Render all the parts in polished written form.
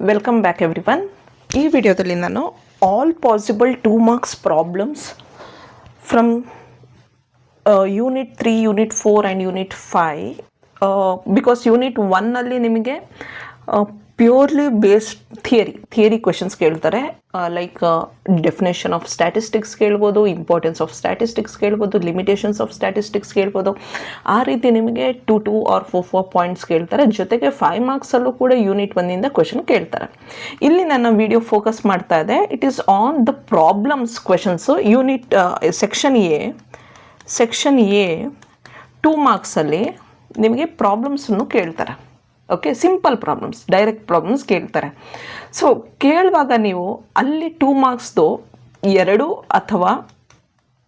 Welcome back everyone. ಈ ವಿಡಿಯೋದಲ್ಲಿ ನಾನು all possible 2 marks problems from unit 3, unit 4 and unit 5 because unit 1ನಲ್ಲಿ ನಿಮಗೆ ಪ್ಯೂರ್ಲಿ ಬೇಸ್ಡ್ ಥಿಯರಿ ಕ್ವೆಶನ್ಸ್ ಕೇಳ್ತಾರೆ. ಲೈಕ್ ಡೆಫಿನೇಷನ್ ಆಫ್ ಸ್ಟ್ಯಾಟಿಸ್ಟಿಕ್ಸ್ ಕೇಳ್ಬೋದು, importance of statistics ಕೇಳ್ಬೋದು, limitations of statistics ಕೇಳ್ಬೋದು. ಆ ರೀತಿ ನಿಮಗೆ 2 ಆರ್ 4 ಪಾಯಿಂಟ್ಸ್ ಕೇಳ್ತಾರೆ. ಜೊತೆಗೆ 5 ಮಾರ್ಕ್ಸಲ್ಲೂ ಕೂಡ ಯೂನಿಟ್ 1ಇಂದ ಕ್ವೆಶನ್ ಕೇಳ್ತಾರೆ. ಇಲ್ಲಿ ನನ್ನ ವಿಡಿಯೋ ಫೋಕಸ್ ಮಾಡ್ತಾ ಇದೆ, it is on the problems questions. Unit section A 2 ಮಾರ್ಕ್ಸಲ್ಲಿ ನಿಮಗೆ ಪ್ರಾಬ್ಲಮ್ಸನ್ನು ಕೇಳ್ತಾರೆ. Okay, simple problems, direct problems ಕೇಳ್ತಾರೆ. ಸೊ ಕೇಳುವಾಗ ನೀವು ಅಲ್ಲಿ 2 ಮಾರ್ಕ್ಸ್ದು 2 ಅಥವಾ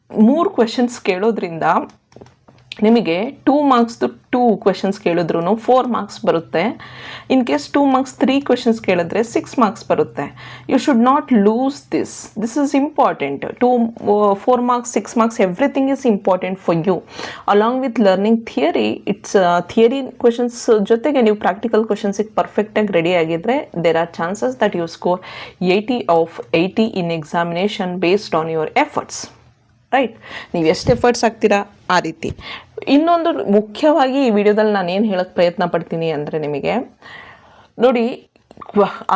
3 ಕ್ವೆಶನ್ಸ್ ಕೇಳೋದ್ರಿಂದ ನಿಮಗೆ 2 ಮಾರ್ಕ್ಸ್ದು 2 ಕ್ವೆಶನ್ಸ್ ಕೇಳಿದ್ರು 4 ಮಾರ್ಕ್ಸ್ ಬರುತ್ತೆ. ಇನ್ ಕೇಸ್ 2 ಮಾರ್ಕ್ಸ್ 3 ಕ್ವೆಶನ್ಸ್ ಕೇಳಿದ್ರೆ 6 ಮಾರ್ಕ್ಸ್ ಬರುತ್ತೆ. You should not lose this is important. 4 marks, 6 marks, everything is important for you. Along with learning theory, it's theory questions ಜೊತೆಗೆ ನೀವು ಪ್ರಾಕ್ಟಿಕಲ್ ಕ್ವೆಶನ್ಸಿಗೆ ಪರ್ಫೆಕ್ಟಾಗಿ ರೆಡಿ ಆಗಿದ್ದರೆ there are chances that you score 80 of 80 in examination based on your efforts. Right, ನೀವು ಎಷ್ಟು efforts ಹಾಕ್ತೀರಾ ಆ ರೀತಿ. ಇನ್ನೊಂದು ಮುಖ್ಯವಾಗಿ ಈ ವಿಡಿಯೋದಲ್ಲಿ ನಾನು ಏನು ಹೇಳೋಕ್ಕೆ ಪ್ರಯತ್ನ ಪಡ್ತೀನಿ ಅಂದರೆ, ನಿಮಗೆ ನೋಡಿ,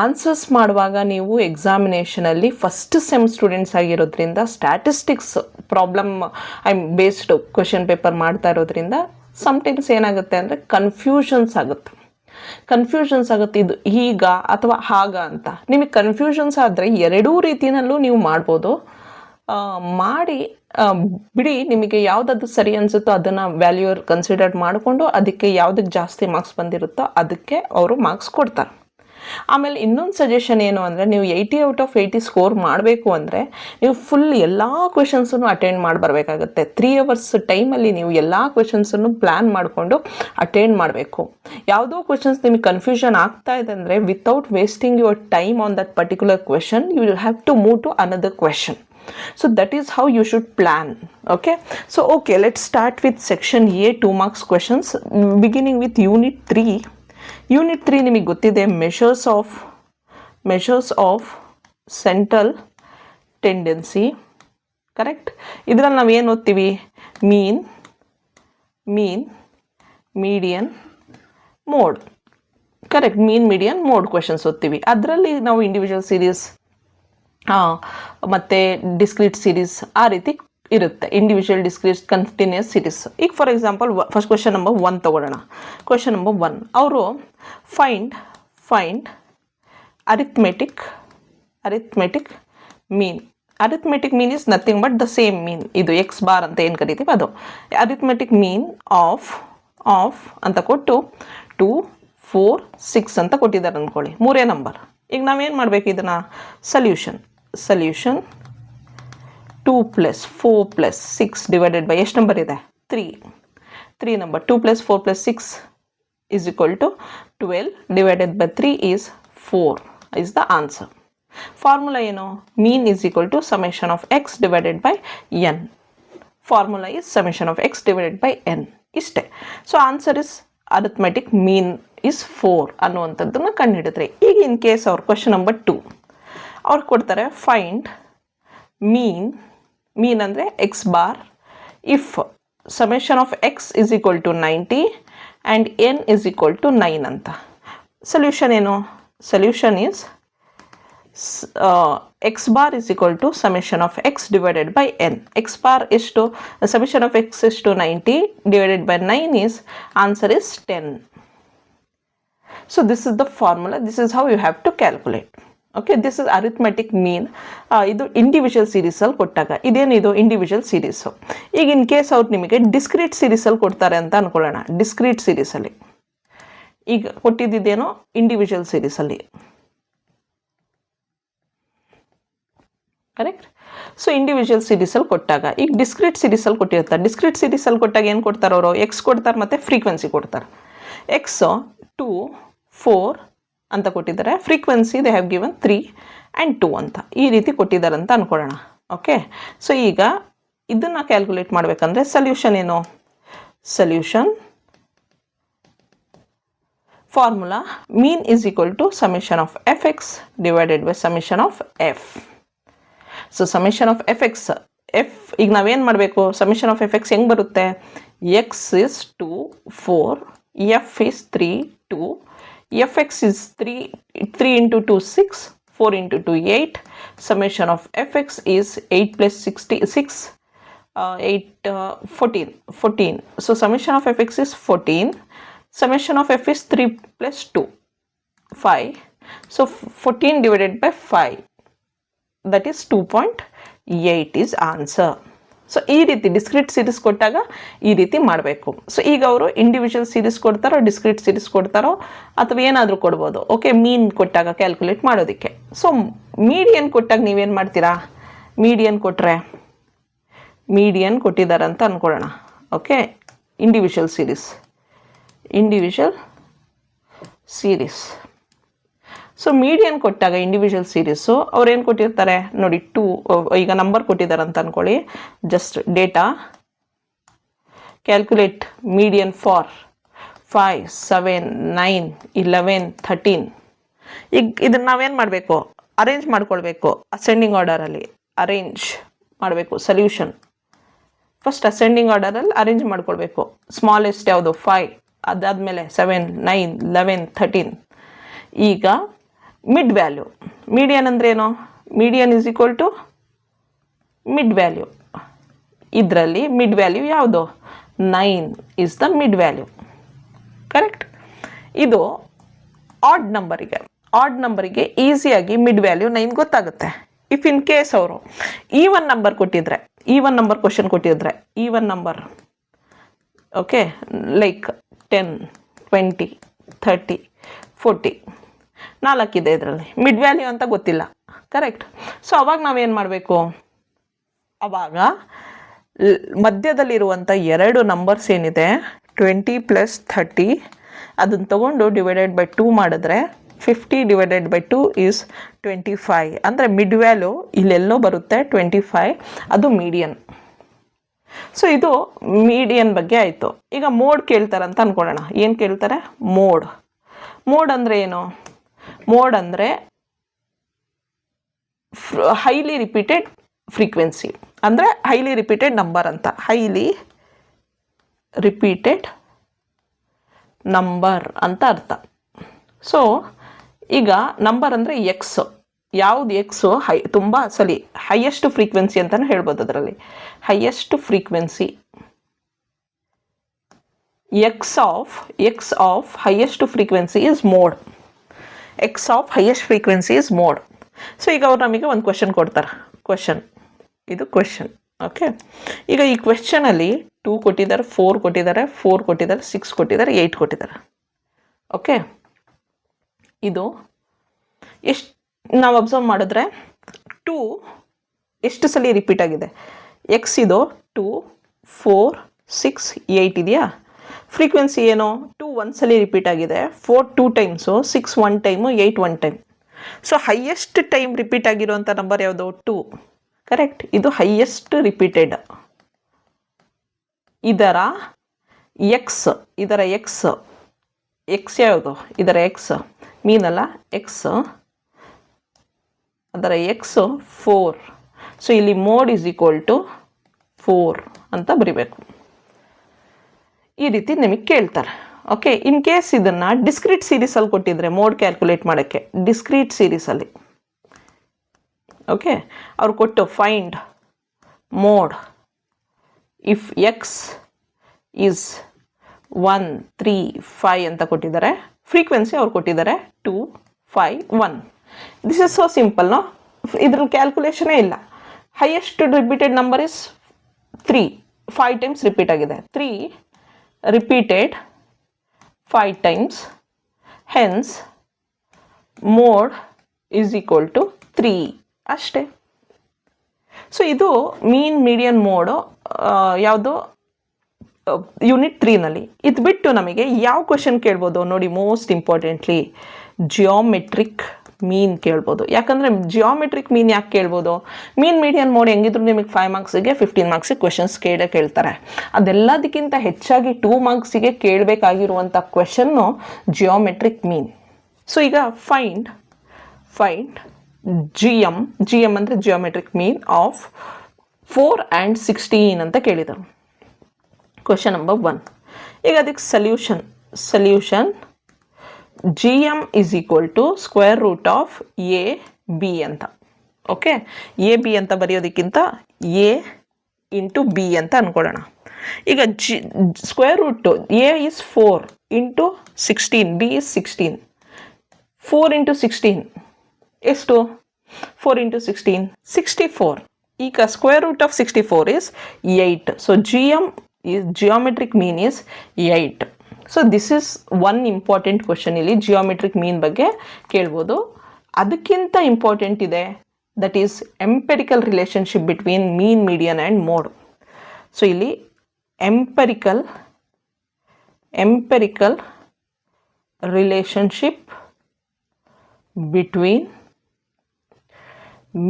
ಆನ್ಸರ್ಸ್ ಮಾಡುವಾಗ ನೀವು ಎಕ್ಸಾಮಿನೇಷನಲ್ಲಿ ಫಸ್ಟ್ ಸೆಮ್ ಸ್ಟೂಡೆಂಟ್ಸ್ ಆಗಿರೋದ್ರಿಂದ statistics problem based question paper ಮಾಡ್ತಾ ಇರೋದ್ರಿಂದ ಸಮ್ಟೈಮ್ಸ್ ಏನಾಗುತ್ತೆ ಅಂದರೆ ಕನ್ಫ್ಯೂಷನ್ಸ್ ಆಗುತ್ತೆ. ಇದು ಹೀಗ ಅಥವಾ ಹಾಗ ಅಂತ. ನಿಮಗೆ ಕನ್ಫ್ಯೂಷನ್ಸ್ ಆದರೆ ಎರಡೂ ರೀತಿಯಲ್ಲೂ ನೀವು ಮಾಡ್ಬೋದು. ಮಾಡಿ ಬಿಡಿ, ನಿಮಗೆ ಯಾವುದಾದ್ರು ಸರಿ ಅನಿಸುತ್ತೋ ಅದನ್ನು ವ್ಯಾಲ್ಯೂರ್ ಕನ್ಸಿಡರ್ ಮಾಡಿಕೊಂಡು ಅದಕ್ಕೆ ಯಾವುದಕ್ಕೆ ಜಾಸ್ತಿ ಮಾರ್ಕ್ಸ್ ಬಂದಿರುತ್ತೋ ಅದಕ್ಕೆ ಅವರು ಮಾರ್ಕ್ಸ್ ಕೊಡ್ತಾರೆ. ಆಮೇಲೆ ಇನ್ನೊಂದು ಸಜೆಷನ್ ಏನು ಅಂದರೆ, ನೀವು 80 out of 80 ಸ್ಕೋರ್ ಮಾಡಬೇಕು ಅಂದರೆ ನೀವು ಫುಲ್ ಎಲ್ಲ ಕ್ವೆಶನ್ಸನ್ನು ಅಟೆಂಡ್ ಮಾಡಿ ಬರಬೇಕಾಗುತ್ತೆ. 3 hours ಟೈಮಲ್ಲಿ ನೀವು ಎಲ್ಲ ಕ್ವೆಶನ್ಸನ್ನು ಪ್ಲ್ಯಾನ್ ಮಾಡಿಕೊಂಡು ಅಟೆಂಡ್ ಮಾಡಬೇಕು. ಯಾವುದೋ ಕ್ವೆಶನ್ಸ್ ನಿಮಗೆ ಕನ್ಫ್ಯೂಷನ್ ಆಗ್ತಾ ಇದೆ ಅಂದರೆ, without wasting your time on that particular question, you will have to move to another question. So that is how you should plan. Okay, let's start with section A 2 marks questions, beginning with unit 3. Unit 3 ನಿಮಗೆ ಗೊತ್ತಿದೆ, measures of central tendency. Correct. ಇದರಲ್ಲಿ ನಾವು ಏನು ಓದ್ತೀವಿ? Mean, median, mode. Correct, mean, median, mode questions ಓದ್ತೀವಿ. ಅದರಲ್ಲಿ ನಾವು individual series ಮತ್ತು ಡಿಸ್ಕ್ರೀಟ್ ಸೀರೀಸ್ ಆ ರೀತಿ ಇರುತ್ತೆ. Individual, discrete, continuous series. ಈಗ for example first question number 1 ತಗೊಳ್ಳೋಣ. ಕ್ವೆಶನ್ ನಂಬರ್ 1, ಅವರು find arithmetic mean. Arithmetic mean is nothing but the same mean. ಇದು ಎಕ್ಸ್ ಬಾರ್ ಅಂತ ಏನು ಕರಿತೀವಿ ಅದು. ಅರಿಥ್ಮೆಟಿಕ್ ಮೀನ್ ಆಫ್ ಅಂತ ಕೊಟ್ಟು 2, 4, 6 ಅಂತ ಕೊಟ್ಟಿದ್ದಾರೆ ಅಂದ್ಕೊಳ್ಳಿ, 3 ನಂಬರ್. ಈಗ ನಾವೇನು ಮಾಡಬೇಕು? ಇದನ್ನು ಸೊಲ್ಯೂಷನ್ 2 + 4 + 6 ಡಿವೈಡೆಡ್ ಬೈ ಎಷ್ಟು ನಂಬರ್ ಇದೆ? 3 number. 2 + 4 + 6 is equal to 12 divided by 3 is 4 is the answer. Formula ಏನು? mean is equal to summation of x divided by n. Formula is summation of x divided by n. ಇಷ್ಟೇ. So answer is arithmetic mean is 4 ಅನ್ನುವಂಥದ್ದನ್ನು ಕಂಡುಹಿಡಿದ್ರೆ. ಈಗ in case ಅವ್ರ question number 2 ಅವ್ರು ಕೊಡ್ತಾರೆ, find mean ಅಂದರೆ x bar if summation of x is equal to 90 and n is equal to 9 ಅಂತ. Solution ಏನು? Solution is x bar is equal to summation of x divided by n. X bar ಎಷ್ಟು? Summation of x ಎಷ್ಟು? 90 divided by 9 is answer is 10. So this is the formula. This is how you have to calculate. Okay, this is arithmetic mean. ಇದು individual ಸೀರೀಸಲ್ಲಿ ಕೊಟ್ಟಾಗ. ಇದೇನಿದು? Individual series. ಈಗ in case ಅವ್ರು ನಿಮಗೆ discrete ಸೀರೀಸಲ್ಲಿ ಕೊಡ್ತಾರೆ ಅಂತ ಅಂದ್ಕೊಳ್ಳೋಣ. Discrete ಸೀರೀಸಲ್ಲಿ ಈಗ ಕೊಟ್ಟಿದ್ದೇನೋ ಇಂಡಿವಿಜುವಲ್ ಸೀರೀಸಲ್ಲಿ. ಕರೆಕ್ಟ್. ಸೊ ಇಂಡಿವಿಜುವಲ್ ಸೀರೀಸಲ್ಲಿ ಕೊಟ್ಟಾಗ, ಈಗ ಡಿಸ್ಕ್ರೀಟ್ ಸೀರೀಸಲ್ಲಿ ಕೊಟ್ಟಿರ್ತಾರೆ. ಡಿಸ್ಕ್ರೀಟ್ ಸೀರೀಸಲ್ಲಿ ಕೊಟ್ಟಾಗ ಏನು ಕೊಡ್ತಾರೆ ಅವರು? ಎಕ್ಸ್ ಕೊಡ್ತಾರೆ ಮತ್ತು ಫ್ರೀಕ್ವೆನ್ಸಿ ಕೊಡ್ತಾರೆ. ಎಕ್ಸ್ 2, 4 ಅಂತ ಕೊಟ್ಟಿದ್ದಾರೆ. Frequency they have given 3 and 2 ಅಂತ ಈ ರೀತಿ ಕೊಟ್ಟಿದ್ದಾರೆ ಅಂತ ಅಂದ್ಕೊಳ್ಳೋಣ. ಓಕೆ, ಸೊ ಈಗ ಇದನ್ನು ಕ್ಯಾಲ್ಕುಲೇಟ್ ಮಾಡಬೇಕಂದ್ರೆ ಸೊಲ್ಯೂಷನ್ ಏನು? Solution formula mean is equal to summation of f x divided by summation of f. So summation of f x f ಈಗ ನಾವೇನು ಮಾಡಬೇಕು, ಸಮೇಷನ್ ಆಫ್ ಎಫ್ ಎಕ್ಸ್ ಹೆಂಗೆ ಬರುತ್ತೆ, x is 2 4, f is 3 2, f x is 3 into 2 6, 4 into 2 8, summation of fx is 8 plus 66, 8 14. So summation of fx is 14, summation of f is 3 plus 2 5, so 14 divided by 5, that is 2.8 is answer. So ಈ ರೀತಿ discrete series ಕೊಟ್ಟಾಗ ಈ ರೀತಿ ಮಾಡಬೇಕು. So ಈಗ ಅವರು individual series ಕೊಡ್ತಾರೋ discrete series ಕೊಡ್ತಾರೋ ಅಥವಾ ಏನಾದರೂ ಕೊಡ್ಬೋದು. ಓಕೆ, ಮೀನ್ ಕೊಟ್ಟಾಗ ಕ್ಯಾಲ್ಕುಲೇಟ್ ಮಾಡೋದಕ್ಕೆ. ಸೊ ಮೀಡಿಯನ್ ಕೊಟ್ಟಾಗ ನೀವೇನು ಮಾಡ್ತೀರಾ, ಮೀಡಿಯನ್ ಕೊಟ್ಟರೆ ಮೀಡಿಯನ್ ಕೊಟ್ಟಿದ್ದಾರೆ ಅಂತ ಅಂದ್ಕೊಳ್ಳೋಣ. Okay, individual series. So median ಕೊಟ್ಟಾಗ ಇಂಡಿವಿಜುವಲ್ ಸೀರೀಸು ಅವ್ರು ಏನು ಕೊಟ್ಟಿರ್ತಾರೆ ನೋಡಿ, 2 ಈಗ ನಂಬರ್ ಕೊಟ್ಟಿದ್ದಾರೆ ಅಂತ ಅಂದ್ಕೊಳ್ಳಿ. Just data calculate median for 5 7 9 11 13. ಈಗ ಇದನ್ನು ನಾವೇನು ಮಾಡಬೇಕು, ಅರೇಂಜ್ ಮಾಡ್ಕೊಳ್ಬೇಕು. ಅಸೆಂಡಿಂಗ್ ಆರ್ಡರಲ್ಲಿ ಅರೇಂಜ್ ಮಾಡಬೇಕು. ಸೊಲ್ಯೂಷನ್ ಫಸ್ಟ್ ಅಸೆಂಡಿಂಗ್ ಆರ್ಡರಲ್ಲಿ ಅರೇಂಜ್ ಮಾಡ್ಕೊಳ್ಬೇಕು. ಸ್ಮಾಲೆಸ್ಟ್ ಯಾವುದು 5, ಅದಾದಮೇಲೆ 7 9 11 13. ಈಗ ಮಿಡ್ ವ್ಯಾಲ್ಯೂ, ಮೀಡಿಯನ್ ಅಂದರೆ ಏನು, median is equal to mid value. ಇದರಲ್ಲಿ ಮಿಡ್ ವ್ಯಾಲ್ಯೂ ಯಾವುದು, 9 is the mid value. Correct. ಇದು ಆಡ್ ನಂಬರಿಗೆ ಈಸಿಯಾಗಿ ಮಿಡ್ ವ್ಯಾಲ್ಯೂ 9 ಗೊತ್ತಾಗುತ್ತೆ. ಇಫ್ ಇನ್ ಕೇಸ್ ಅವರು ಈವನ್ ನಂಬರ್ ಕೊಟ್ಟಿದ್ರೆ, ಈವನ್ ನಂಬರ್ ಕ್ವಶನ್ ಕೊಟ್ಟಿದ್ರೆ, ಈವನ್ ನಂಬರ್ ಓಕೆ ಲೈಕ್ 10 20 30 40 4 ಇದರಲ್ಲಿ ಮಿಡ್ ವ್ಯಾಲ್ಯೂ ಅಂತ ಗೊತ್ತಿಲ್ಲ. ಕರೆಕ್ಟ್. ಸೊ ಅವಾಗ ನಾವೇನು ಮಾಡಬೇಕು, ಅವಾಗ ಮಧ್ಯದಲ್ಲಿರುವಂಥ 2 ನಂಬರ್ಸ್ ಏನಿದೆ 20 + 30 ಅದನ್ನು ತೊಗೊಂಡು ಡಿವೈಡೆಡ್ ಬೈ 2 ಮಾಡಿದ್ರೆ 50 ಡಿವೈಡೆಡ್ ಬೈ 2 ಈಸ್ 25. ಅಂದರೆ ಮಿಡ್ ವ್ಯಾಲ್ಯೂ ಇಲ್ಲೆಲ್ಲೋ ಬರುತ್ತೆ 25, ಅದು ಮೀಡಿಯನ್. ಸೊ ಇದು ಮೀಡಿಯನ್ ಬಗ್ಗೆ ಆಯಿತು. ಈಗ ಮೋಡ್ ಕೇಳ್ತಾರಂತ ಅಂದ್ಕೊಳ್ಳೋಣ. ಏನು ಕೇಳ್ತಾರೆ, ಮೋಡ್ ಅಂದರೆ ಏನು, ಮೋಡ್ ಅಂದರೆ ಹೈಲಿ ರಿಪೀಟೆಡ್ ಫ್ರೀಕ್ವೆನ್ಸಿ, ಅಂದರೆ ಹೈಲಿ ರಿಪೀಟೆಡ್ ನಂಬರ್ ಅಂತ. ಹೈಲಿ ರಿಪೀಟೆಡ್ ನಂಬರ್ ಅಂತ ಅರ್ಥ. ಸೊ ಈಗ ನಂಬರ್ ಅಂದರೆ ಎಕ್ಸ್, ಯಾವುದು ಎಕ್ಸು ತುಂಬ ಹೈಯೆಸ್ಟ್ ಫ್ರೀಕ್ವೆನ್ಸಿ ಅಂತಲೂ ಹೇಳ್ಬೋದು. ಅದರಲ್ಲಿ highest frequency X of highest frequency is mode. X of highest frequency is mode. So ಈಗ ಅವ್ರು ನಮಗೆ ಒಂದು ಕ್ವೆಶನ್ ಕೊಡ್ತಾರೆ. ಇದು ಕ್ವೆಶನ್. ಓಕೆ, ಈಗ ಈ ಕ್ವೆಶನಲ್ಲಿ 2 ಕೊಟ್ಟಿದ್ದಾರೆ, 4 ಕೊಟ್ಟಿದ್ದಾರೆ, 6 ಕೊಟ್ಟಿದ್ದಾರೆ, 8 ಕೊಟ್ಟಿದ್ದಾರೆ. ಓಕೆ, ಇದು ಎಷ್ಟು ನಾವು ಅಬ್ಸರ್ವ್ ಮಾಡಿದ್ರೆ 2 ಎಷ್ಟು ಸಲ ರಿಪೀಟ್ ಆಗಿದೆ. ಎಕ್ಸ್ ಇದು 2 4 6 8 ಇದೆಯಾ. ಫ್ರೀಕ್ವೆನ್ಸಿ ಏನು, 2 ಒಂದ್ಸಲಿ ರಿಪೀಟ್ ಆಗಿದೆ, 4 2 times, 6 1 time, 8 1 time. So highest time repeat ಆಗಿರುವಂಥ ನಂಬರ್ ಯಾವುದು, 2. ಕರೆಕ್ಟ್. ಇದು ಹೈಯೆಸ್ಟ್ ರಿಪೀಟೆಡ್. ಇದರ ಎಕ್ಸ್ ಯಾವುದು, ಇದರ ಎಕ್ಸ್ ಮೀನಲ್ಲ, ಎಕ್ಸ್ ಅದರ ಎಕ್ಸ್ 4. ಸೊ ಇಲ್ಲಿ ಮೋಡ್ ಈಸ್ ಈಕ್ವಲ್ ಟು 4 ಅಂತ ಬರಿಬೇಕು. ಈ ರೀತಿ ನಿಮಗೆ ಕೇಳ್ತಾರೆ. ಓಕೆ, ಇನ್ ಕೇಸ್ ಇದನ್ನು ಡಿಸ್ಕ್ರೀಟ್ ಸೀರೀಸಲ್ಲಿ ಕೊಟ್ಟಿದ್ರೆ ಮೋಡ್ ಕ್ಯಾಲ್ಕುಲೇಟ್ ಮಾಡೋಕ್ಕೆ, ಡಿಸ್ಕ್ರೀಟ್ ಸೀರೀಸಲ್ಲಿ ಓಕೆ ಅವ್ರು ಕೊಟ್ಟು find mode if X is 1 3 5 ಅಂತ ಕೊಟ್ಟಿದ್ದಾರೆ. ಫ್ರೀಕ್ವೆನ್ಸಿ ಅವ್ರು ಕೊಟ್ಟಿದ್ದಾರೆ 2 5 1. This is so simple. No, ಇದ್ರಲ್ಲಿ ಕ್ಯಾಲ್ಕುಲೇಷನೇ ಇಲ್ಲ. Highest repeated number is 3, 5 times repeat ಆಗಿದೆ. 3 repeated 5 times, hence mode is equal to 3 ಅಷ್ಟೇ. ಸೊ ಇದು ಮೀನ್ ಮೀಡಿಯನ್ ಮೋಡು ಯಾವುದು ಯೂನಿಟ್ 3ನಲ್ಲಿ. ಇದು ಬಿಟ್ಟು ನಮಗೆ ಯಾವ ಕ್ವೆಶನ್ ಕೇಳ್ಬೋದು ನೋಡಿ, ಮೋಸ್ಟ್ ಇಂಪಾರ್ಟೆಂಟ್ಲಿ ಜಿಯೋಮೆಟ್ರಿಕ್ ಮೀನ್ ಕೇಳ್ಬೋದು. ಯಾಕಂದರೆ ಜಿಯೋಮೆಟ್ರಿಕ್ ಮೀನ್ ಯಾಕೆ ಕೇಳ್ಬೋದು, ಮೀನ್ ಮೀಡಿಯನ್ ಮೋಡ್ ಹೆಂಗಿದ್ರು ನಿಮಗೆ 5 ಮಾರ್ಕ್ಸಿಗೆ 15 ಮಾರ್ಕ್ಸಿಗೆ ಕ್ವೆಶನ್ಸ್ ಕೇಳ್ತಾರೆ. ಅದೆಲ್ಲದಕ್ಕಿಂತ ಹೆಚ್ಚಾಗಿ 2 ಮಾರ್ಕ್ಸಿಗೆ ಕೇಳಬೇಕಾಗಿರುವಂಥ ಕ್ವೆಶನ್ನು ಜಿಯೋಮೆಟ್ರಿಕ್ ಮೀನ್. ಸೊ ಈಗ ಫೈಂಡ್ ಜಿ ಎಮ್ ಅಂದರೆ ಜಿಯೋಮೆಟ್ರಿಕ್ ಮೀನ್ ಆಫ್ 4 and 16 ಅಂತ ಕೇಳಿದರು. Question number 1. ಈಗ ಅದಕ್ಕೆ solution G M is equal to square root of A B ಅಂತ. ಓಕೆ, ಎ ಬಿ ಅಂತ ಬರೆಯೋದಕ್ಕಿಂತ ಎ ಇಂಟು ಬಿ ಅಂತ ಅಂದ್ಕೊಳ್ಳೋಣ. ಈಗ square root A is 4 into 16, B is 16. 4 into 16 ಎಷ್ಟು? 4 ಇಂಟು 16 64. ಈಗ square root of 64 is 8. So geometric mean is 8. So this is one important question. ಇಲ್ಲಿ geometric mean ಬಗ್ಗೆ ಕೇಳ್ಬೋದು. ಅದಕ್ಕಿಂತ ಇಂಪಾರ್ಟೆಂಟ್ ಇದೆ, that is empirical relationship between mean, median and mode. So ಇಲ್ಲಿ empirical relationship between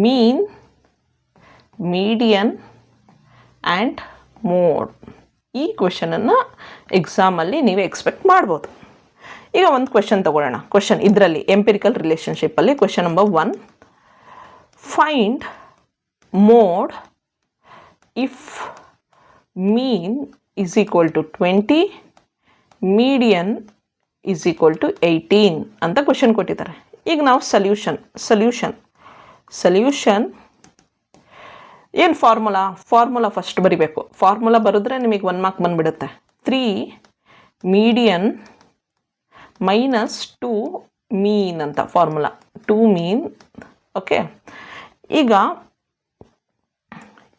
mean, median and mode. ಈ ಕ್ವೆಶನನ್ನು ಎಕ್ಸಾಮಲ್ಲಿ ನೀವು ಎಕ್ಸ್ಪೆಕ್ಟ್ ಮಾಡ್ಬೋದು. ಈಗ ಒಂದು ಕ್ವೆಶನ್ ತಗೊಳ್ಳೋಣ. ಕ್ವೆಶನ್ ಇದರಲ್ಲಿ ಎಂಪಿರಿಕಲ್ ರಿಲೇಷನ್ಶಿಪ್ಪಲ್ಲಿ question number 1, find mode if mean is equal to 20, median is equal to 18 ಅಂತ ಕ್ವೆಶನ್ ಕೊಟ್ಟಿದ್ದಾರೆ. ಈಗ ನಾವು ಸಲ್ಯೂಷನ್ ಏನು ಫಾರ್ಮುಲಾ ಫಸ್ಟ್ ಬರಿಬೇಕು. ಫಾರ್ಮುಲಾ ಬರೆದ್ರೆ ನಿಮಗೆ 1 ಮಾರ್ಕ್ ಬಂದುಬಿಡುತ್ತೆ. 3 ಮೀಡಿಯನ್ ಮೈನಸ್ 2 ಮೀನ್ ಅಂತ ಫಾರ್ಮುಲಾ. 2 ಮೀನ್. ಓಕೆ, ಈಗ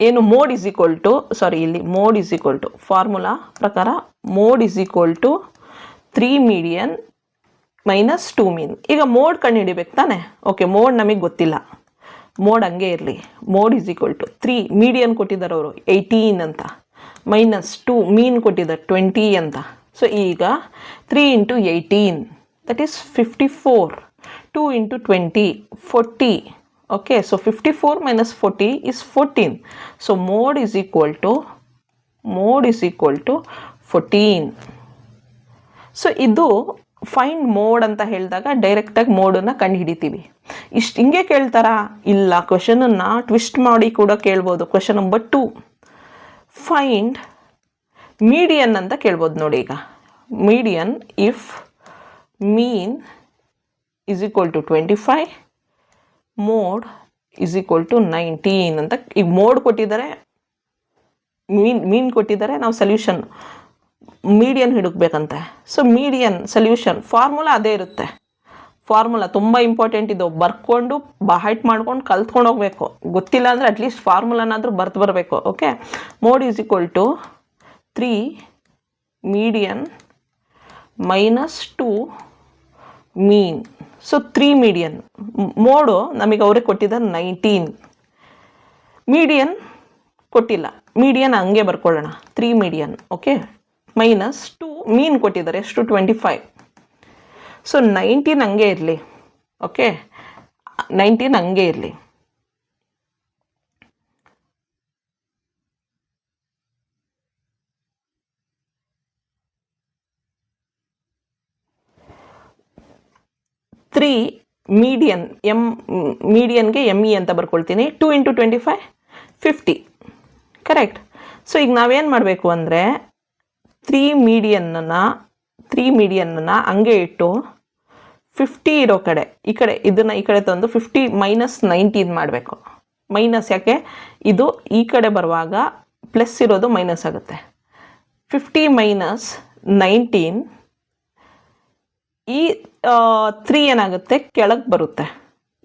ಏನು ಮೋಡ್ ಇಸ್ ಈಕ್ವಲ್ ಟು, ಇಲ್ಲಿ mode is equal to formula ಪ್ರಕಾರ mode is equal to 3 median minus 2 mean. ಈಗ ಮೋಡ್ ಕಂಡುಹಿಡಿಬೇಕು ತಾನೆ. ಓಕೆ, ಮೋಡ್ ನಮಗೆ ಗೊತ್ತಿಲ್ಲ, ಮೋಡ್ ಹಂಗೆ ಇರಲಿ. Mode is equal to 3 median ಕೊಟ್ಟಿದ್ದಾರೆ ಅವರು 18 ಅಂತ, ಮೈನಸ್ 2 ಮೀನ್ ಕೊಟ್ಟಿದ್ದಾರೆ 20 ಅಂತ. ಸೊ ಈಗ 3 into 18 that is 54, 2 into 20 40. Okay, so 54 minus 40 is 14. So mode is equal to 14. So ಇದು ಫೈಂಡ್ ಮೋಡ್ ಅಂತ ಹೇಳಿದಾಗ ಡೈರೆಕ್ಟಾಗಿ ಮೋಡನ್ನು ಕಂಡು ಹಿಡಿತೀವಿ. ಹಿಂಗೆ ಕೇಳ್ತಾರಾ? ಇಲ್ಲ, ಕ್ವೆಶನನ್ನು ಟ್ವಿಸ್ಟ್ ಮಾಡಿ ಕೂಡ ಕೇಳ್ಬೋದು. ಕ್ವೆಶನ್ ನಂಬರ್ 2, ಫೈಂಡ್ ಮೀಡಿಯನ್ ಅಂತ ಕೇಳ್ಬೋದು. ನೋಡಿ, ಈಗ median if mean is equal to 25, mode is equal to 19 ಅಂತ. ಈಗ ಮೋಡ್ ಕೊಟ್ಟಿದ್ದಾರೆ, ಮೀನ್ ಕೊಟ್ಟಿದ್ದಾರೆ, ನಾವು ಸಲ್ಯೂಷನ್ ಮೀಡಿಯನ್ ಹುಡುಕ್ಬೇಕಂತೆ. ಸೊ ಮೀಡಿಯನ್ ಸಲ್ಯೂಷನ್ ಫಾರ್ಮುಲಾ ಅದೇ ಇರುತ್ತೆ. ಫಾರ್ಮುಲಾ ತುಂಬ ಇಂಪಾರ್ಟೆಂಟ್. ಇದು ಬರ್ಕೊಂಡು ಬಹೈಟ್ ಮಾಡ್ಕೊಂಡು ಕಲ್ತ್ಕೊಂಡು ಹೋಗಬೇಕು. ಗೊತ್ತಿಲ್ಲ ಅಂದರೆ ಅಟ್ಲೀಸ್ಟ್ ಫಾರ್ಮುಲಾನಾದರೂ ಬರ್ತು ಬರಬೇಕು. Okay, mode is equal to 3 median minus 2 mean. So 3 median. Mode ನಮಗೆ ಅವರೇ ಕೊಟ್ಟಿದ್ದಾರೆ 19, ಮೀಡಿಯನ್ ಕೊಟ್ಟಿಲ್ಲ. ಮೀಡಿಯನ್ ಹಂಗೆ ಬರ್ಕೊಳ್ಳೋಣ, 3 ಮೀಡಿಯನ್. ಓಕೆ, ಮೈನಸ್ 2 ಮೀನ್ ಕೊಟ್ಟಿದ್ದಾರೆ ಎಷ್ಟು? 25. ಸೊ 19 ಹಂಗೆ ಇರಲಿ. ಓಕೆ, 19 ಹಂಗೆ ಇರಲಿ. ತ್ರೀ ಮೀಡಿಯನ್, ಮೀಡಿಯನ್ಗೆ ME ಅಂತ ಬರ್ಕೊಳ್ತೀನಿ. 2 ಇಂಟು 25 50. ಕರೆಕ್ಟ್. ಸೊ ಈಗ ನಾವೇನು ಮಾಡಬೇಕು ಅಂದರೆ 3 ಮೀಡಿಯನ್ನನ್ನು ಹಂಗೆ ಇಟ್ಟು 50 ಇರೋ ಕಡೆ ಈ ಕಡೆ ತಂದು 50 ಮೈನಸ್ 19 ಮಾಡಬೇಕು. ಮೈನಸ್ ಯಾಕೆ? ಇದು ಈ ಕಡೆ ಬರುವಾಗ ಪ್ಲಸ್ ಇರೋದು ಮೈನಸ್ ಆಗುತ್ತೆ. 50 ಮೈನಸ್ 19, ಈ 3 ಏನಾಗುತ್ತೆ? ಕೆಳಗೆ ಬರುತ್ತೆ.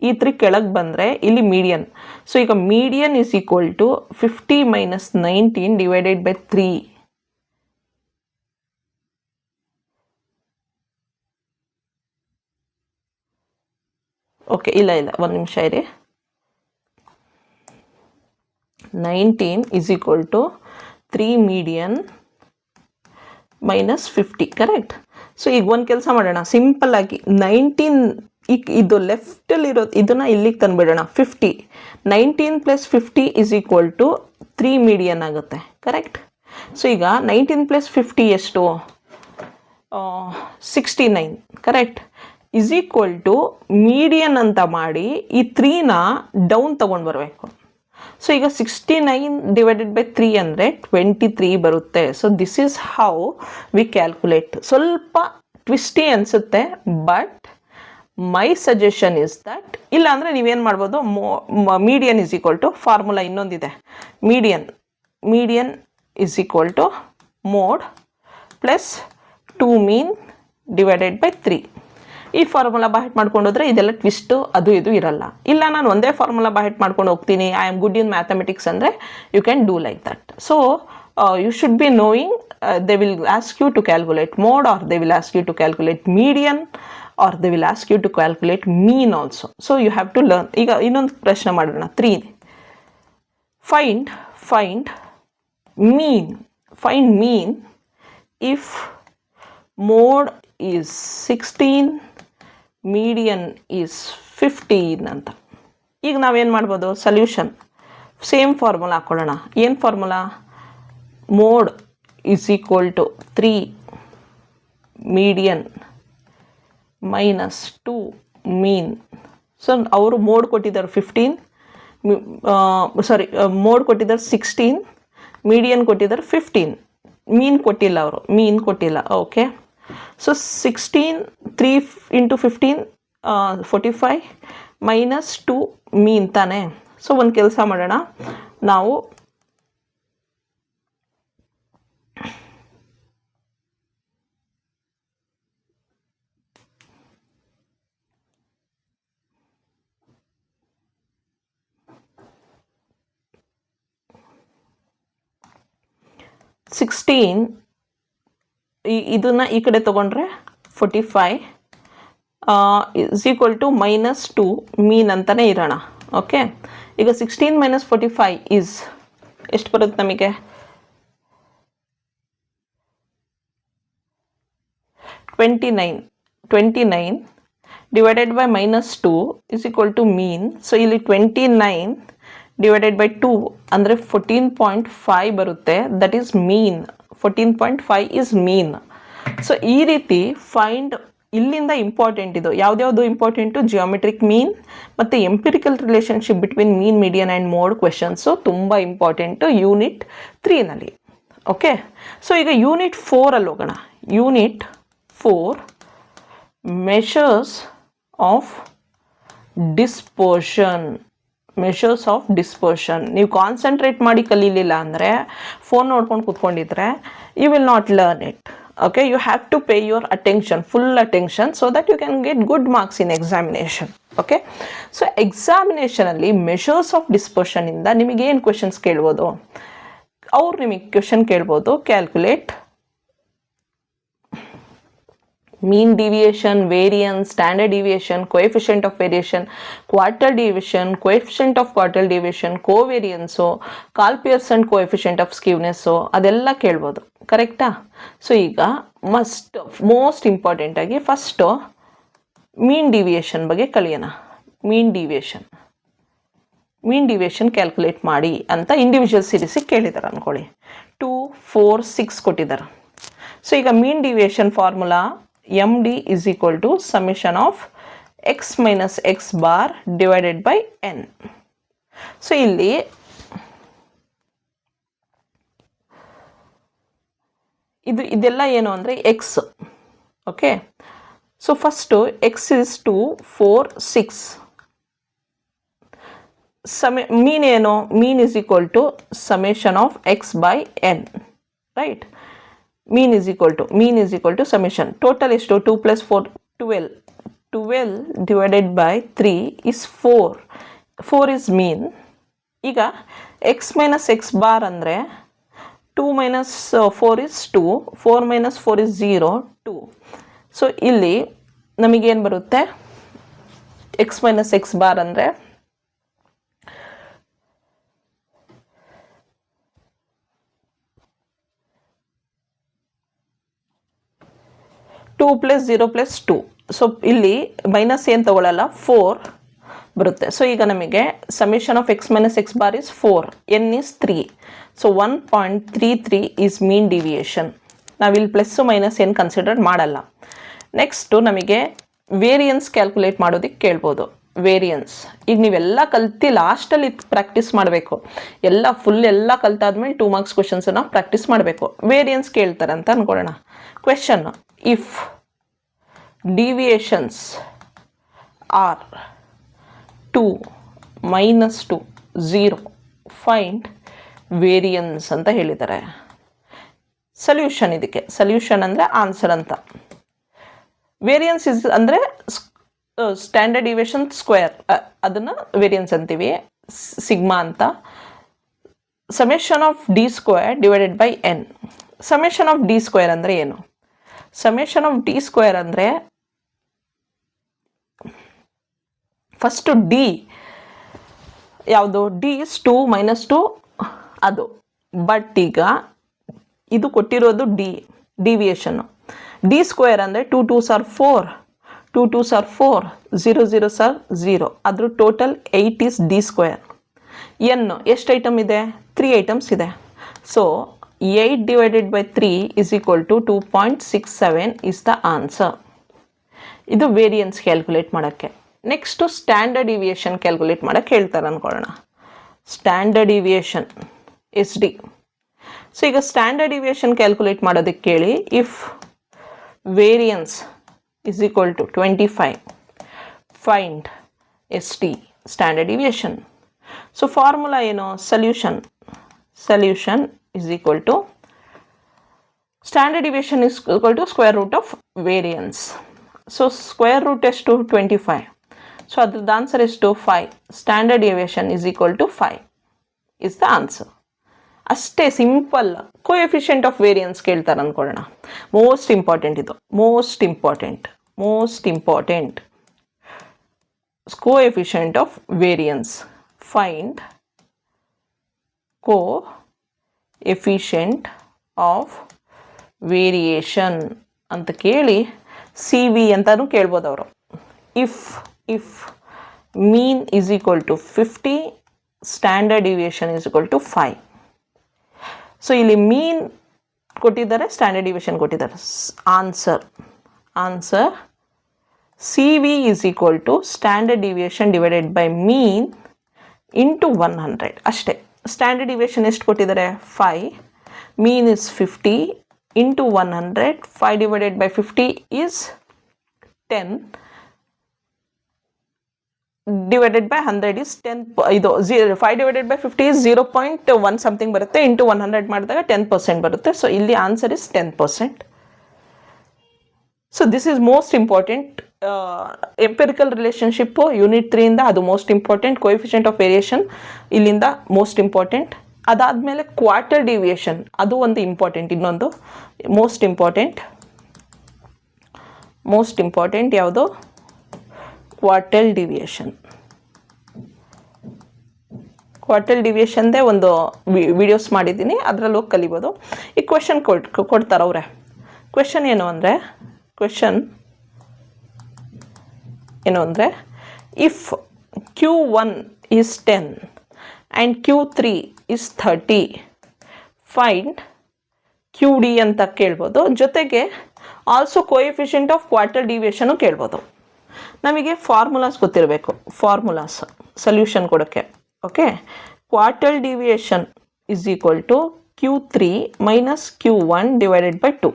ಈ 3 ಕೆಳಗೆ ಬಂದರೆ ಇಲ್ಲಿ ಮೀಡಿಯನ್. ಸೊ ಈಗ median is equal to 50 minus 19 divided by 3. Okay, ಇಲ್ಲ ಒಂದು ನಿಮಿಷ ಇರಿ. 19 is equal to 3 median minus 50. Correct. So ಈಗ ಒಂದು ಕೆಲಸ ಮಾಡೋಣ, ಸಿಂಪಲ್ಲಾಗಿ 19 ಇದು ಲೆಫ್ಟಲ್ಲಿರೋ ಇದನ್ನು ಇಲ್ಲಿಗೆ ತಂದುಬಿಡೋಣ. 50 19 + 50 = 3 ಮೀಡಿಯನ್ ಆಗುತ್ತೆ. ಕರೆಕ್ಟ್. ಸೊ ಈಗ 19 + 50 ಎಷ್ಟು? 69. ಕರೆಕ್ಟ್. ಮೀಡಿಯನ್ ಅಂತ ಮಾಡಿ ಈ 3ನ ಡೌನ್ ತೊಗೊಂಡು ಬರಬೇಕು. ಸೊ ಈಗ 69 / 3 ಅಂದರೆ 23 ಬರುತ್ತೆ. So this is how we calculate. ಸ್ವಲ್ಪ ಟ್ವಿಸ್ಟಿ ಅನಿಸುತ್ತೆ, but my suggestion is that, ಇಲ್ಲ ಅಂದರೆ ನೀವೇನು ಮಾಡ್ಬೋದು, ಮೀಡಿಯನ್ = ಫಾರ್ಮುಲಾ ಇನ್ನೊಂದಿದೆ. Median = mode plus 2 mean / 3. ಈ ಫಾರ್ಮುಲಾ ಬಾಯ್ಟ್ ಮಾಡ್ಕೊಂಡು ಹೋದರೆ ಇದೆಲ್ಲ ಟ್ವಿಸ್ಟು ಅದು ಇದು ಇರಲ್ಲ. ಇಲ್ಲ ನಾನು ಒಂದೇ ಫಾರ್ಮುಲಾ ಬಾಯ್ಟ್ ಮಾಡ್ಕೊಂಡು ಹೋಗ್ತೀನಿ, I am good in mathematics ಅಂದರೆ you can do like that. So you should be knowing, they will ask you to calculate mode, or they will ask you to calculate median, or they will ask you to calculate mean also. So you have to learn. ಈಗ ಇನ್ನೊಂದು ಪ್ರಶ್ನೆ ಮಾಡೋಣ. 3 find mean if mode is 16, median is 15 ಅಂತ. ಈಗ ನಾವೇನು ಮಾಡ್ಬೋದು? Solution same formula ಹಾಕ್ಕೊಳ್ಳೋಣ. ಏನು formula? Mode = 3 median - 2 mean. So ಅವರು ಮೋಡ್ ಕೊಟ್ಟಿದ್ದಾರೆ 15, ಮೋಡ್ ಕೊಟ್ಟಿದ್ದಾರೆ 16, ಮೀಡಿಯನ್ ಕೊಟ್ಟಿದ್ದಾರೆ 15, ಮೀನ್ ಕೊಟ್ಟಿಲ್ಲ ಅವರು, ಓಕೆ. ಸೊ 16 3 × 15 45 - 2 ಮೀನ್ ತಾನೆ. ಸೊ ಒಂದು ಕೆಲಸ ಮಾಡೋಣ ನಾವು, ಇದನ್ನು ಈ ಕಡೆ ತೊಗೊಂಡ್ರೆ 45 = -2 ಮೀನ್ ಅಂತಲೇ ಇರೋಣ. ಓಕೆ. ಈಗ 16 - 45 ಈಸ್ ಎಷ್ಟು ಬರುತ್ತೆ ನಮಗೆ? 29 ಡಿವೈಡೆಡ್ ಬೈ -2 = ಮೀನ್. ಸೊ ಇಲ್ಲಿ 29 / 2 ಅಂದರೆ 14.5 ಬರುತ್ತೆ. That is mean. 14.5 is mean. So ಈ ರೀತಿ ಫೈಂಡ್, ಇಲ್ಲಿಂದ ಇಂಪಾರ್ಟೆಂಟ್ ಇದು. ಯಾವ್ದ್ಯಾವುದು ಇಂಪಾರ್ಟೆಂಟು? ಜಿಯೋಮೆಟ್ರಿಕ್ ಮೀನ್ ಮತ್ತು empirical relationship between mean, median and mode questions ತುಂಬ ಇಂಪಾರ್ಟೆಂಟು ಯೂನಿಟ್ 3ನಲ್ಲಿ. ಓಕೆ. ಸೊ ಈಗ ಯೂನಿಟ್ 4ಅಲ್ಲಿ ಹೋಗೋಣ. Unit 4 measures of dispersion. ನೀವು ಕಾನ್ಸಂಟ್ರೇಟ್ ಮಾಡಿ ಕಲೀಲಿಲ್ಲ ಅಂದರೆ, ಫೋನ್ ನೋಡ್ಕೊಂಡು ಕೂತ್ಕೊಂಡಿದ್ರೆ you will not learn it. Okay. You have to pay your attention, full attention, so that you can get good marks in examination. Okay. So ಎಕ್ಸಾಮಿನೇಷನಲ್ಲಿ measures of ಡಿಸ್ಪರ್ಷನಿಂದ ನಿಮಗೇನು questions ಕೇಳ್ಬೋದು? ಅವ್ರು ನಿಮಗೆ ಕ್ವೆಶನ್ ಕೇಳ್ಬೋದು, calculate mean deviation, variance, standard deviation, coefficient of variation, quartile deviation, coefficient of quartile deviation, covariance, Capel-Pearson coefficient of skewness, ಅದೆಲ್ಲ ಕೇಳ್ಬೋದು. ಕರೆಕ್ಟಾ? ಸೊ ಈಗ ಮೋಸ್ಟ್ ಇಂಪಾರ್ಟೆಂಟ್ ಆಗಿ ಫಸ್ಟು ಮೀನ್ ಡಿವಿಯೇಷನ್ ಬಗ್ಗೆ ಕಲಿಯೋಣ. ಮೀನ್ ಡಿವಿಯೇಷನ್ ಕ್ಯಾಲ್ಕುಲೇಟ್ ಮಾಡಿ ಅಂತ ಇಂಡಿವಿಜುವಲ್ ಸೀರೀಸಿಗೆ ಕೇಳಿದ್ದಾರೆ ಅಂದ್ಕೊಳ್ಳಿ. 2, 4, 6 ಕೊಟ್ಟಿದ್ದಾರೆ. ಸೊ ಈಗ ಮೀನ್ deviation formula MD = summation of x minus x bar divided by n. So ಇಲ್ಲಿ ಇದೆಲ್ಲ ಏನು ಅಂದರೆ X. Okay. So first X is 2, 4, 6. ಮೀನ್ ಏನು? ಮೀನ್ = summation of x by n. Right. mean is equal to summation. Total ಎಷ್ಟು? 2 + 4 12. 12 divided by 3 is 4. 4 is mean. ಈಗ x minus x bar ಅಂದರೆ 2 minus 4 is 2. 4 minus 4 is 0, 2. So ಇಲ್ಲಿ ನಮಗೇನು ಬರುತ್ತೆ? x minus x bar ಅಂದರೆ 2 + 0 + 2. So ಇಲ್ಲಿ minus ಏನು ತಗೊಳ್ಳಲ್ಲ, 4 ಬರುತ್ತೆ. ಸೊ ಈಗ ನಮಗೆ summation of X minus X bar is 4, N is 3. So 1.33 is mean deviation. ನಾವಿಲ್ಲಿ ಪ್ಲಸ್ಸು ಮೈನಸ್ ಏನು ಕನ್ಸಿಡರ್ ಮಾಡಲ್ಲ. ನೆಕ್ಸ್ಟು ನಮಗೆ ವೇರಿಯನ್ಸ್ ಕ್ಯಾಲ್ಕುಲೇಟ್ ಮಾಡೋದಕ್ಕೆ ಕೇಳ್ಬೋದು. ವೇರಿಯನ್ಸ್ ಈಗ ನೀವೆಲ್ಲ ಕಲ್ತಿ ಲಾಸ್ಟಲ್ಲಿ ಪ್ರಾಕ್ಟೀಸ್ ಮಾಡಬೇಕು. ಫುಲ್ ಎಲ್ಲ ಕಲ್ತಾದ್ಮೇಲೆ 2 ಮಾರ್ಕ್ಸ್ ಕ್ವೆಶನ್ಸನ್ನು ಪ್ರಾಕ್ಟೀಸ್ ಮಾಡಬೇಕು. ವೇರಿಯನ್ಸ್ ಕೇಳ್ತಾರೆ ಅಂತ ಅಂದ್ಕೊಳ್ಳೋಣ. Question, if deviations are 2, -2, 0, find variance ಅಂತ ಹೇಳಿದ್ದಾರೆ. ಸೊಲ್ಯೂಷನ್, ಇದಕ್ಕೆ ಸೊಲ್ಯೂಷನ್ ಅಂದರೆ ಆನ್ಸರ್ ಅಂತ. ವೇರಿಯನ್ಸ್ ಇಸ್ ಅಂದರೆ ಸ್ಟ್ಯಾಂಡರ್ಡ್ ಡಿವಿಯೇಷನ್ ಸ್ಕ್ವೇರ್, ಅದನ್ನು ವೇರಿಯನ್ಸ್ ಅಂತೀವಿ, ಸಿಗ್ಮಾ ಅಂತ. Summation of d square divided by n. Summation of d square ಅಂದರೆ ಏನು? ಸಮೇಷನ್ ಆಫ್ ಡಿ ಸ್ಕ್ವೇರ್ ಅಂದರೆ ಫಸ್ಟು ಡಿ ಯಾವುದು? ಡಿ ಇಸ್ 2 - 2 ಅದು. ಬಟ್ ಈಗ ಇದು ಕೊಟ್ಟಿರೋದು ಡಿವಿಯೇಷನ್ನು. ಡಿ ಸ್ಕ್ವೇರ್ ಅಂದರೆ 2 2s are 4, 2 2s are 4, 0 0s are 0. ಅದ್ರ total 8 is d square. N ಎಷ್ಟು ಐಟಮ್ ಇದೆ? 3 ಐಟಮ್ಸ್ ಇದೆ. So 8 divided by 3 is equal to 2.67 is the answer. ಇದು ವೇರಿಯನ್ಸ್ ಕ್ಯಾಲ್ಕುಲೇಟ್ ಮಾಡೋಕ್ಕೆ. ನೆಕ್ಸ್ಟು ಸ್ಟ್ಯಾಂಡರ್ಡ್ ಡಿವಿಯೇಷನ್ ಕ್ಯಾಲ್ಕುಲೇಟ್ ಮಾಡೋಕ್ಕೆ ಹೇಳ್ತಾರೆ ಅಂದ್ಕೊಳ್ಳೋಣ. Standard deviation s d. So ಈಗ ಸ್ಟ್ಯಾಂಡರ್ಡ್ ಡಿವಿಯೇಷನ್ ಕ್ಯಾಲ್ಕುಲೇಟ್ ಮಾಡೋದಕ್ಕೆ ಕೇಳಿ, if variance is equal to 25, find ST, standard deviation. So formula ಏನು? solution is equal to standard deviation is equal to square root of variance. So square root ಎಷ್ಟು? 25. So ಅದ್ರದ್ದು answer ಎಷ್ಟು? 5. Standard deviation is equal to 5 is the answer. ಅಷ್ಟೇ simple. Coefficient of variance ಕೇಳ್ತಾರೆ ಅಂದ್ಕೊಳ್ಳೋಣ. Most important ಇದು, most important coefficient of variance. Find coefficient of variation ಅಂತ ಕೇಳಿ C V ಅಂತಲೂ ಕೇಳ್ಬೋದು ಅವರು. If mean is equal to 50, standard deviation is equal to 5. So ಇಲ್ಲಿ ಮೀನ್ ಕೊಟ್ಟಿದ್ದಾರೆ, ಸ್ಟ್ಯಾಂಡರ್ಡ್ ಡಿವಿಯೇಷನ್ ಕೊಟ್ಟಿದ್ದಾರೆ. Answer C V is equal to standard deviation divided by mean into 100 ಅಷ್ಟೇ. Standard deviation ಎಷ್ಟು ಕೊಟ್ಟಿದ್ದಾರೆ? 5. Mean is 50 into 100. 5 divided by 50 is 10. Divided by 100 is 10. ಇದು 5 divided by 50 is 0.1 something ಬರುತ್ತೆ. Into 100 ಮಾಡಿದಾಗ 10% ಬರುತ್ತೆ. So ಇಲ್ಲಿ answer is 10%. So this is most important. Empirical relationship unit 3 ಇಂದ ಅದು most important. Coefficient of variation ಇಲ್ಲಿಂದ ಮೋಸ್ಟ್ ಇಂಪಾರ್ಟೆಂಟ್. ಅದಾದಮೇಲೆ quarter deviation, ಅದು ಒಂದು ಇಂಪಾರ್ಟೆಂಟ್. ಇನ್ನೊಂದು ಮೋಸ್ಟ್ ಇಂಪಾರ್ಟೆಂಟ್ ಯಾವುದು? Quarter deviation. ಕ್ವಾರ್ಟರ್ ಡಿವಿಯೇಷನ್ದೇ ಒಂದು ವಿಡಿಯೋಸ್ ಮಾಡಿದ್ದೀನಿ, ಅದರಲ್ಲಿ ಹೋಗಿ ಕಲಿಬೋದು. ಈ ಕ್ವೆಶನ್ ಕೊಡ್ತಾರೆ ಅವರೇ. ಕ್ವೆಶನ್ ಏನು ಅಂದರೆ if Q1 is 10 and Q3 is 30, find QD ಅಂತ ಕೇಳ್ಬೋದು. ಜೊತೆಗೆ also coefficient of quarter deviation ಕೇಳ್ಬೋದು. ನಮಗೆ ಫಾರ್ಮುಲಾಸ್ ಗೊತ್ತಿರಬೇಕು. ಸೊಲ್ಯೂಷನ್ ಕೊಡೋಕ್ಕೆ. Okay, quarter deviation is equal to Q3 minus Q1 divided by 2.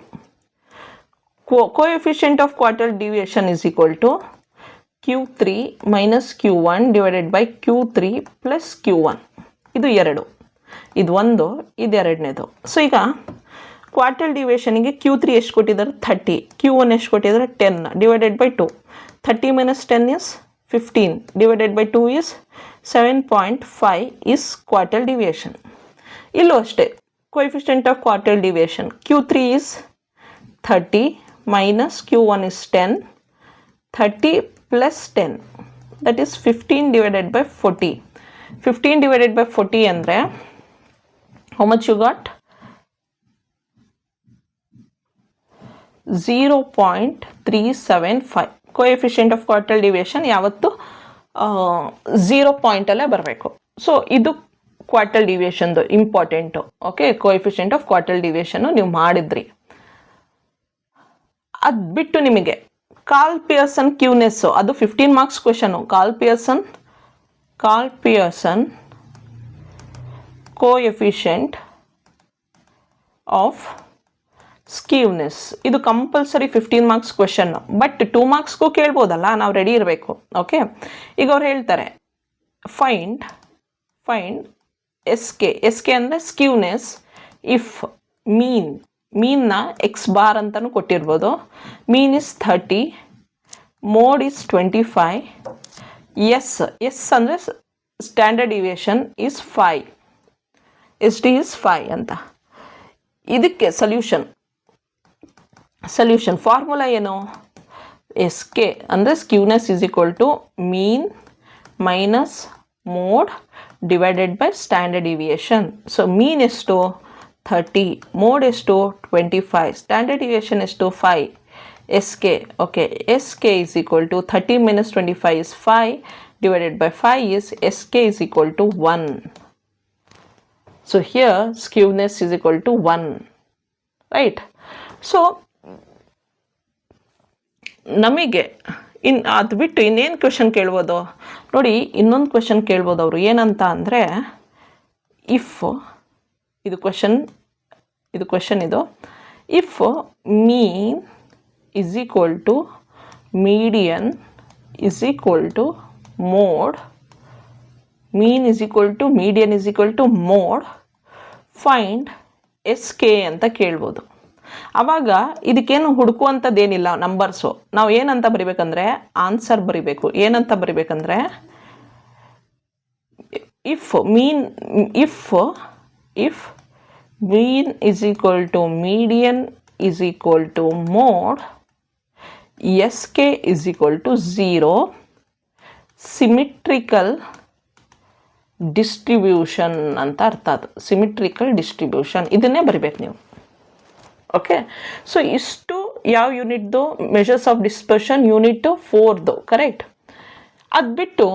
Coefficient of quarter deviation is equal to Q3 minus Q1 divided by Q3 plus Q1. ಇದು 2. ಇದು 1, ಇದು 2ನೇದು. So ಈಗ quarter ಡಿವಿಯೇಷನಿಗೆ Q3 ಎಷ್ಟು ಕೊಟ್ಟಿದ್ದಾರೆ? 30. Q1 ಎಷ್ಟು ಕೊಟ್ಟಿದ್ದಾರೆ? 10 divided by 2. 30 minus 10 is 15 divided by 2 is 7.5 is quartile deviation. ಇಲ್ಲೂ ಅಷ್ಟೇ coefficient of quartile deviation. Q3 is 30 minus Q1 is 10. 30 plus 10 that is 15 divided by 40. 15 divided by 40 ಅಂದರೆ how much you got? 0.375. Coefficient of quartile deviation ಯಾವತ್ತು 0 ಪಾಯಿಂಟಲ್ಲೇ ಬರಬೇಕು. So ಇದು quartile ಡಿವಿಯೇಷನ್ದು important. Okay, coefficient of quartile deviation ನೀವು ಮಾಡಿದ್ರಿ. ಅದು ಬಿಟ್ಟು ನಿಮಗೆ ಕಾರ್ಲ್ ಪಿಯರ್ಸನ್ ಕ್ಯೂನೆಸ್ಸು, ಅದು 15 marks question. Karl Pearson coefficient of skewness, ಇದು ಕಂಪಲ್ಸರಿ 15 ಮಾರ್ಕ್ಸ್ ಕ್ವೆಶನ್. ಬಟ್ 2 ಮಾರ್ಕ್ಸ್ಗೂ ಕೇಳ್ಬೋದಲ್ಲ, ನಾವು ರೆಡಿ ಇರಬೇಕು. ಓಕೆ, ಈಗ ಅವ್ರು ಹೇಳ್ತಾರೆ ಫೈಂಡ್ ಎಸ್ ಕೆ ಅಂದರೆ ಸ್ಕ್ಯೂನೆಸ್ ಇಫ್ ಮೀನ್ನ ಎಕ್ಸ್ ಬಾರ್ ಅಂತಲೂ ಕೊಟ್ಟಿರ್ಬೋದು. Mean is 30, mode is 25, s ಅಂದರೆ standard deviation is 5, s d is 5 ಅಂತ. ಇದಕ್ಕೆ ಸೊಲ್ಯೂಷನ್ ಫಾರ್ಮುಲಾ ಏನು? ಎಸ್ ಕೆ ಅಂದರೆ skewness is equal to mean minus mode divided by standard deviation. So mean ಎಷ್ಟು? 30, mode ಎಷ್ಟು? 25, standard deviation ಎಷ್ಟು? 5. S K, okay, S K is equal to 30 minus 25 is 5 divided by 5 is S K is equal to 1. So here skewness is equal to 1, right? So ನಮಗೆ ಅದು ಬಿಟ್ಟು ಇನ್ನೇನು question ಕೇಳ್ಬೋದು ನೋಡಿ. ಇನ್ನೊಂದು ಕ್ವೆಶನ್ ಕೇಳ್ಬೋದು ಅವರು, ಏನಂತ ಅಂದರೆ ಇಫ್ ಇದು ಕ್ವೆಶನ್ ಇದು if mean is equal to median is equal to mode, mean is equal to median is equal to mode, find SK ಅಂತ ಕೇಳ್ಬೋದು. ಆವಾಗ ಇದಕ್ಕೇನು ಹುಡುಕುವಂಥದ್ದೇನಿಲ್ಲ ನಂಬರ್ಸು. ನಾವು ಏನಂತ ಬರಿಬೇಕಂದ್ರೆ ಆನ್ಸರ್ ಬರಿಬೇಕು. ಏನಂತ ಬರಿಬೇಕಂದ್ರೆ if mean is equal to median is equal to mode, SK is equal to 0, symmetrical distribution ಅಂತ ಅರ್ಥ. ಅದು ಸಿಮಿಟ್ರಿಕಲ್ ಡಿಸ್ಟ್ರಿಬ್ಯೂಷನ್, ಇದನ್ನೇ ಬರಿಬೇಕು ನೀವು. ಓಕೆ, ಸೊ ಇಷ್ಟು ಯಾವ ಯೂನಿಟ್ದು ಮೆಷರ್ಸ್ ಆಫ್ ಡಿಸ್ಪರ್ಷನ್, ಯೂನಿಟ್ 4ದು ಕರೆಕ್ಟ್. ಅದು ಬಿಟ್ಟು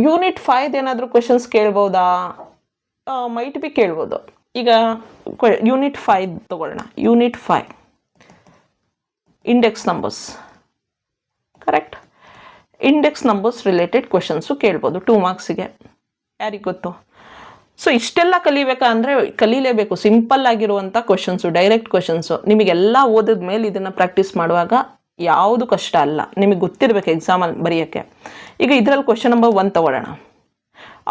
ಯೂನಿಟ್ 5 ಏನಾದರೂ ಕ್ವೆಶನ್ಸ್ ಕೇಳ್ಬೋದಾ? ಮೈಟ್ ಬಿ ಕೇಳ್ಬೋದು. ಈಗ ಯೂನಿಟ್ 5 ತಗೊಳ್ಳೋಣ. Unit 5 index numbers, correct. Index numbers related questions ಕೇಳ್ಬೋದು 2 ಮಾರ್ಕ್ಸಿಗೆ. ಯಾರಿಗೆ ಗೊತ್ತು? ಸೊ ಇಷ್ಟೆಲ್ಲ ಕಲಿಬೇಕಾ ಕಲೀಲೇಬೇಕು. ಸಿಂಪಲ್ ಆಗಿರುವಂಥ ಕ್ವೆಶನ್ಸು, ಡೈರೆಕ್ಟ್ ಕ್ವೆಶನ್ಸು. ನಿಮಗೆಲ್ಲ ಓದಿದ ಮೇಲೆ ಇದನ್ನು ಪ್ರಾಕ್ಟೀಸ್ ಮಾಡುವಾಗ ಯಾವುದು ಕಷ್ಟ ಅಲ್ಲ, ನಿಮಗೆ ಗೊತ್ತಿರಬೇಕು ಎಕ್ಸಾಮಲ್ಲಿ ಬರೆಯೋಕ್ಕೆ. ಈಗ ಇದರಲ್ಲಿ ಕ್ವೆಶನ್ ನಂಬರ್ 1 ತಗೊಳ್ಳೋಣ.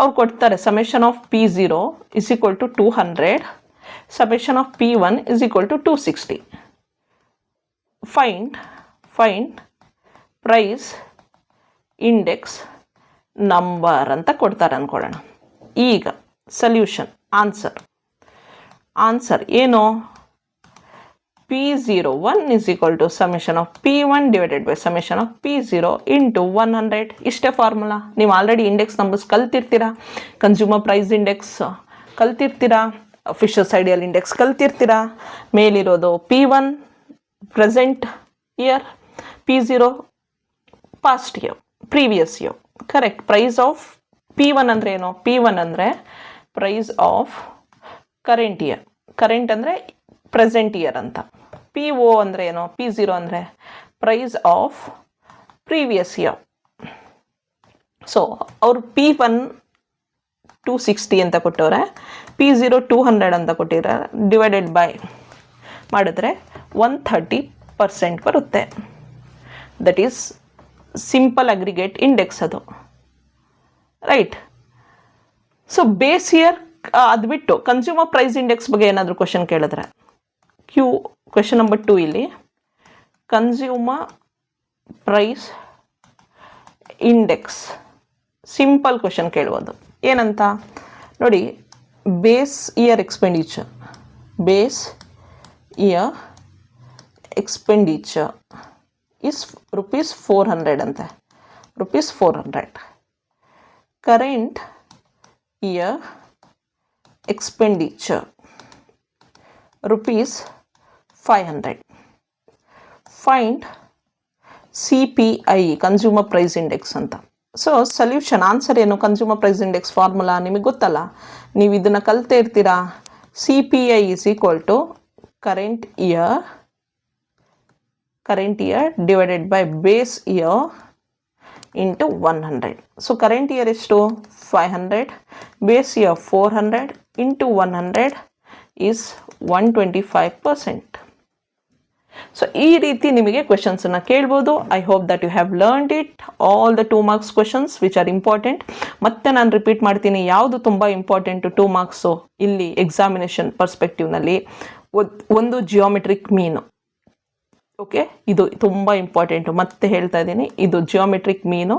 ಅವ್ರು ಕೊಡ್ತಾರೆ summation of P0 is equal to 200, summation of P1 is equal to 260. Find price index number ಅಂತ ಕೊಡ್ತಾರೆ ಅಂದ್ಕೊಳ್ಳೋಣ. ಈಗ ಸೊಲ್ಯೂಷನ್ ಆನ್ಸರ್ ಏನು? P01 is equal to summation of P1 divided by summation of P0 into 100. ಇಷ್ಟೇ formula. ನೀವು already index numbers ಕಲ್ತಿರ್ತೀರಾ, consumer price index ಕಲ್ತಿರ್ತೀರಾ, Fisher's ideal index ಕಲ್ತಿರ್ತೀರಾ. ಮೇಲಿರೋದು P1 present year, P0 past year, previous year, correct. Price of P1 ಅಂದರೆ ಏನು? P1 ಅಂದರೆ price of current year, current ಅಂದರೆ ಪ್ರೆಸೆಂಟ್ ಇಯರ್ ಅಂತ. PO ಅಂದರೆ ಏನು? P0 ಅಂದರೆ price of previous year. So ಅವರು P1 260 ಅಂತ ಕೊಟ್ಟವ್ರೆ, P0 200 ಅಂತ ಕೊಟ್ಟಿದ್ದಾರೆ. ಡಿವೈಡೆಡ್ ಬೈ ಮಾಡಿದ್ರೆ 130% ಬರುತ್ತೆ. That is simple aggregate index ಅದು, ರೈಟ್. ಸೊ ಬೇಸ್ ಇಯರ್ ಅದು ಬಿಟ್ಟು ಕನ್ಸ್ಯೂಮರ್ ಪ್ರೈಸ್ ಇಂಡೆಕ್ಸ್ ಬಗ್ಗೆ ಏನಾದರೂ ಕ್ವಶನ್ ಕೇಳಿದ್ರೆ ಕ್ವೆಶನ್ ನಂಬರ್ 2 ಇಲ್ಲಿ consumer price index simple question ಕೇಳ್ಬೋದು. ಏನಂತ ನೋಡಿ, ಬೇಸ್ ಇಯರ್ ಎಕ್ಸ್ಪೆಂಡಿಚರ್ ಇಸ್ ₹400 ಅಂತೆ, ₹400. Current year expenditure ₹500. Find CPI consumer price index ಅಂತ. ಸೊ ಸೊಲ್ಯೂಷನ್ ಆನ್ಸರ್ ಏನು? ಕನ್ಸ್ಯೂಮರ್ ಪ್ರೈಸ್ ಇಂಡೆಕ್ಸ್ ಫಾರ್ಮುಲಾ ನಿಮಗೆ ಗೊತ್ತಲ್ಲ, ನೀವು ಇದನ್ನು ಕಲಿತೇ ಇರ್ತೀರಾ. CPI is equal to current year divided by base year into 100. So current year ಎಷ್ಟು? 500, ಬೇಸ್ ಇಯರ್ 400 ಇಂಟು 100 ಈಸ್ 125%. ಸೊ ಈ ರೀತಿ ನಿಮಗೆ ಕ್ವೆಶನ್ಸನ್ನು ಕೇಳ್ಬೋದು. I hope that you have learned it, all the 2 marks questions which are important. ಮತ್ತೆ ನಾನು repeat ಮಾಡ್ತೀನಿ, ಯಾವುದು ತುಂಬ ಇಂಪಾರ್ಟೆಂಟು 2 marks ಇಲ್ಲಿ ಎಕ್ಸಾಮಿನೇಷನ್ ಪರ್ಸ್ಪೆಕ್ಟಿವ್ನಲ್ಲಿ. ಒಂದು ಜಿಯೋಮೆಟ್ರಿಕ್ ಮೀನು, ಓಕೆ, ಇದು ತುಂಬ ಇಂಪಾರ್ಟೆಂಟು. ಮತ್ತೆ ಹೇಳ್ತಾ ಇದ್ದೀನಿ, ಇದು geometric mean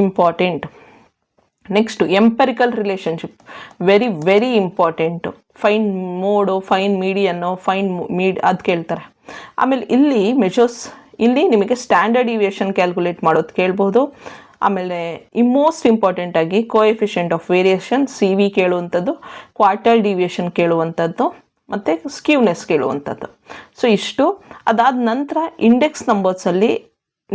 important. Next empirical relationship, very very important. Find mode, find median, ಅದು ಕೇಳ್ತಾರೆ. ಆಮೇಲೆ ಇಲ್ಲಿ ಮೆಷರ್ಸ್, ಇಲ್ಲಿ ನಿಮಗೆ ಸ್ಟ್ಯಾಂಡರ್ಡ್ ಡಿವಿಯೇಷನ್ ಕ್ಯಾಲ್ಕುಲೇಟ್ ಮಾಡೋದು ಕೇಳ್ಬೋದು. ಆಮೇಲೆ ಮೋಸ್ಟ್ ಇಂಪಾರ್ಟೆಂಟಾಗಿ ಕೋಎಫಿಷಿಯಂಟ್ ಆಫ್ ವೇರಿಯೇಷನ್ CV ಕೇಳುವಂಥದ್ದು, ಕ್ವಾರ್ಟೈಲ್ ಡಿವಿಯೇಷನ್ ಕೇಳುವಂಥದ್ದು, ಮತ್ತು ಸ್ಕ್ಯೂನೆಸ್ ಕೇಳುವಂಥದ್ದು. ಸೊ ಇಷ್ಟು. ಅದಾದ ನಂತರ ಇಂಡೆಕ್ಸ್ ನಂಬರ್ಸಲ್ಲಿ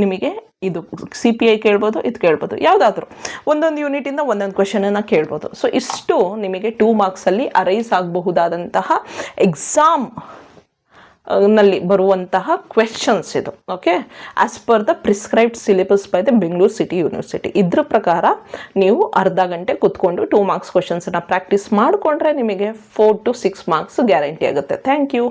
ನಿಮಗೆ ಇದು CPI ಕೇಳ್ಬೋದು, ಇದು ಕೇಳ್ಬೋದು, ಯಾವುದಾದ್ರೂ ಒಂದೊಂದು ಯೂನಿಟಿಂದ ಒಂದೊಂದು ಕ್ವೆಶನನ್ನು ಕೇಳ್ಬೋದು. ಸೊ ಇಷ್ಟು ನಿಮಗೆ 2 marksಲ್ಲಿ ಅರೈಸ್ ಆಗಬಹುದಾದಂತಹ ಎಕ್ಸಾಮ್ ನಲ್ಲಿ ಬರುವಂತಹ ಕ್ವೆಶನ್ಸ್ ಇದು. Okay, as per the prescribed syllabus by the Bengaluru city university. ಇದ್ರ ಪ್ರಕಾರ ನೀವು ಅರ್ಧ ಗಂಟೆ ಕೂತ್ಕೊಂಡು 2 marks ಕ್ವೆಶನ್ಸನ್ನು ಪ್ರಾಕ್ಟೀಸ್ ಮಾಡಿಕೊಂಡ್ರೆ ನಿಮಗೆ 4 to 6 marks ಗ್ಯಾರಂಟಿ ಆಗುತ್ತೆ. Thank you.